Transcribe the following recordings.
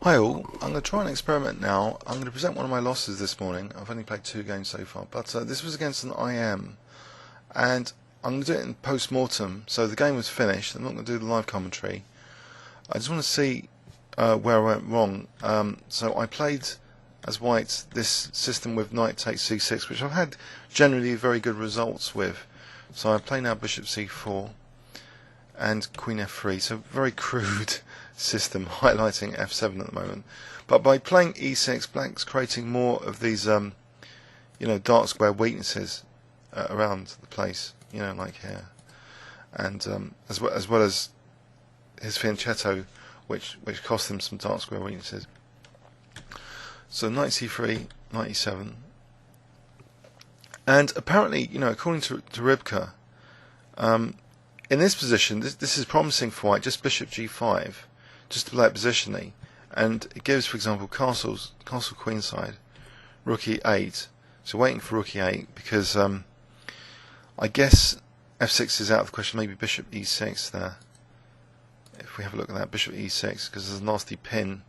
Hi all, I'm going to try an experiment now. I'm going to present one of my losses this morning. I've only played 2 games so far, but this was against an IM, and I'm going to do it in post-mortem, so the game was finished. I'm not going to do the live commentary. I just want to see where I went wrong. So I played as white this system with knight takes c6, which I've had generally very good results with. So I play now bishop c4 and queen f3, so very crude system, highlighting f7 at the moment. But by playing e6, black's creating more of these dark square weaknesses around the place, like here, and as well as his fianchetto, which cost him some dark square weaknesses. So knight c3, knight e7, and apparently, according to Ribka, in this position, this is promising for white. Just bishop g5, just to play it positionally, and it gives, for example, castle queenside, rook e8. So waiting for rook e8 because I guess f6 is out of the question. Maybe bishop e6 there. If we have a look at that, bishop e6, because there's a nasty pin.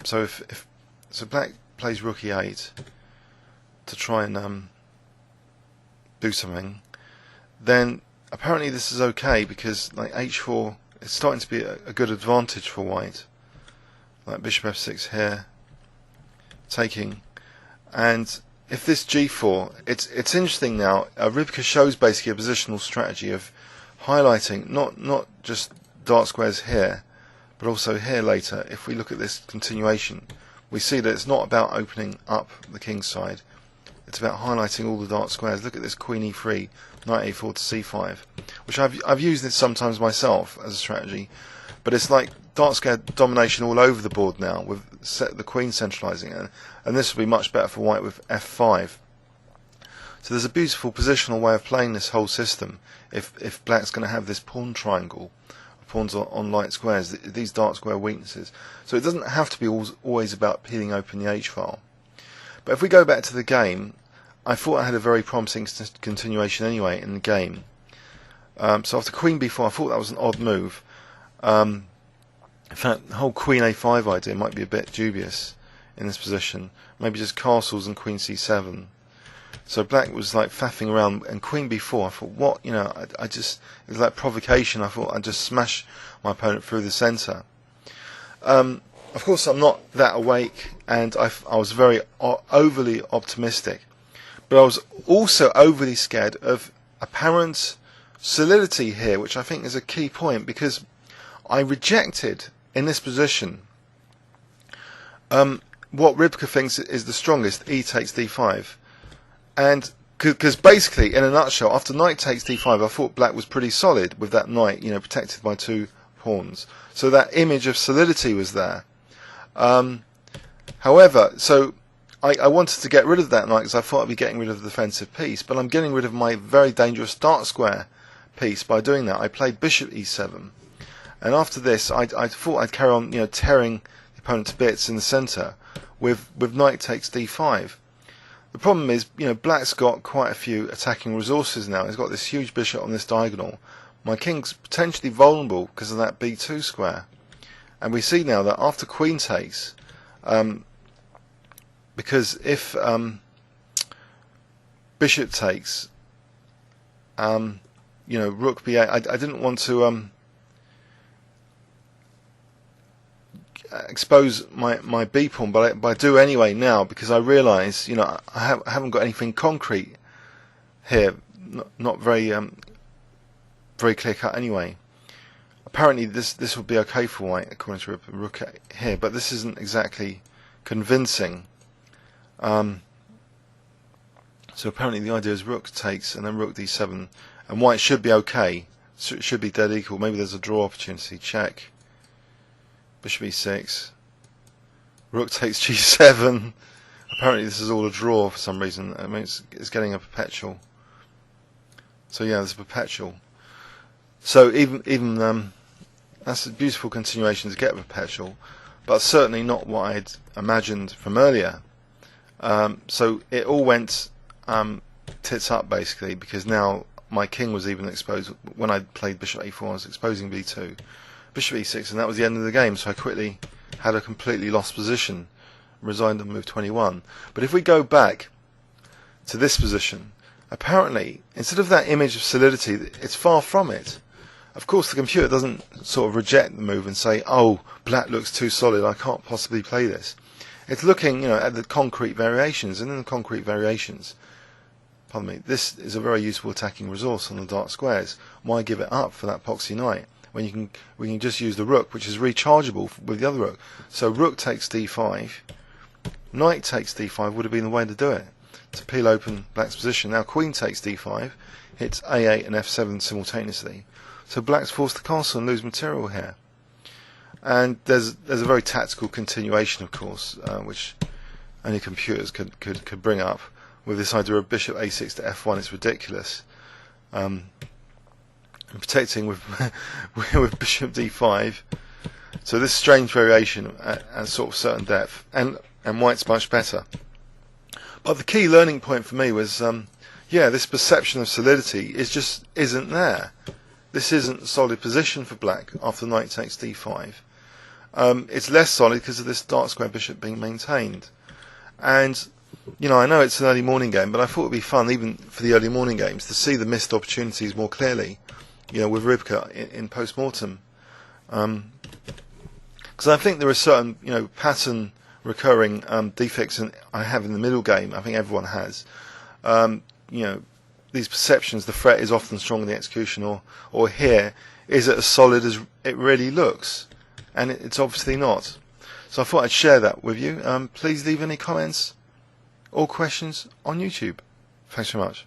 So if black plays rook e8 to try and do something, then apparently this is okay, because like h4 is starting to be a good advantage for white. Like bishop f6 here, taking, and if this g4, it's interesting now. Ribka shows basically a positional strategy of highlighting not just dark squares here, but also here later. If we look at this continuation, we see that it's not about opening up the king's side. It's about highlighting all the dark squares. Look at this queen e3, knight a4 to c5, which I've used this sometimes myself as a strategy, but it's like dark square domination all over the board now, with the queen centralizing it, and this will be much better for white with f5. So there's a beautiful positional way of playing this whole system. If black's going to have this pawn triangle, pawns on light squares, these dark square weaknesses. So it doesn't have to be always about peeling open the h-file. But if we go back to the game, I thought I had a very promising continuation anyway in the game. So after queen b4, I thought that was an odd move. In fact, the whole queen a5 idea might be a bit dubious in this position. Maybe just castles and queen c7. So black was like faffing around, and queen b4, I thought, what, I just, it was like provocation. I thought I'd just smash my opponent through the centre. Of course, I'm not that awake, and I was very overly optimistic. But I was also overly scared of apparent solidity here, which I think is a key point, because I rejected, in this position, what Ribka thinks is the strongest, e takes d5. And because basically, in a nutshell, after knight takes d5, I thought black was pretty solid with that knight, protected by 2 pawns. So that image of solidity was there. However, so I wanted to get rid of that knight because I thought I'd be getting rid of the defensive piece, but I'm getting rid of my very dangerous dark square piece by doing that. I played bishop e7, and after this, I thought I'd carry on, tearing the opponent to bits in the centre with knight takes d5. The problem is, black's got quite a few attacking resources now. He's got this huge bishop on this diagonal. My king's potentially vulnerable because of that b2 square, and we see now that after queen takes, because if bishop takes, rook b8, I didn't want to expose my b pawn, but I do anyway now, because I realise, I haven't got anything concrete here, not very very clear cut anyway. Apparently this would be okay for white according to rook here, but this isn't exactly convincing. So apparently the idea is rook takes and then rook d7, and white should be okay. So it should be dead equal. Maybe there's a draw opportunity. Check. Bishop e6. Rook takes g7. Apparently this is all a draw for some reason. I mean, it's getting a perpetual. So yeah, there's a perpetual. So even that's a beautiful continuation to get a perpetual, but certainly not what I had imagined from earlier. So it all went tits up basically, because now my king was even exposed. When I played bishop a4, I was exposing b2, bishop e6, and that was the end of the game. So I quickly had a completely lost position, resigned on move 21. But if we go back to this position, apparently, instead of that image of solidity, it's far from it. Of course, the computer doesn't sort of reject the move and say, oh, black looks too solid, I can't possibly play this. It's looking, at the concrete variations, and in the concrete variations, pardon me, this is a very useful attacking resource on the dark squares. Why give it up for that poxy knight when we can just use the rook, which is rechargeable with the other rook? So rook takes d5, knight takes d5 would have been the way to do it, to peel open black's position. Now queen takes d5, hits a8 and f7 simultaneously. So black's forced to castle and lose material here. And there's a very tactical continuation, of course, which only computers could bring up, with this idea of bishop a6 to f1. It's ridiculous. And protecting with with bishop d5. So this strange variation at sort of certain depth, and white's much better. But the key learning point for me was, this perception of solidity just isn't there. This isn't a solid position for black after knight takes d5. It's less solid because of this dark square bishop being maintained. And, I know it's an early morning game, but I thought it would be fun, even for the early morning games, to see the missed opportunities more clearly, with Rybka in post-mortem. Because I think there are certain, pattern recurring defects I have in the middle game. I think everyone has. These perceptions, the threat is often stronger than the execution, or here, is it as solid as it really looks? And it's obviously not. So I thought I'd share that with you. Please leave any comments or questions on YouTube. Thanks very much.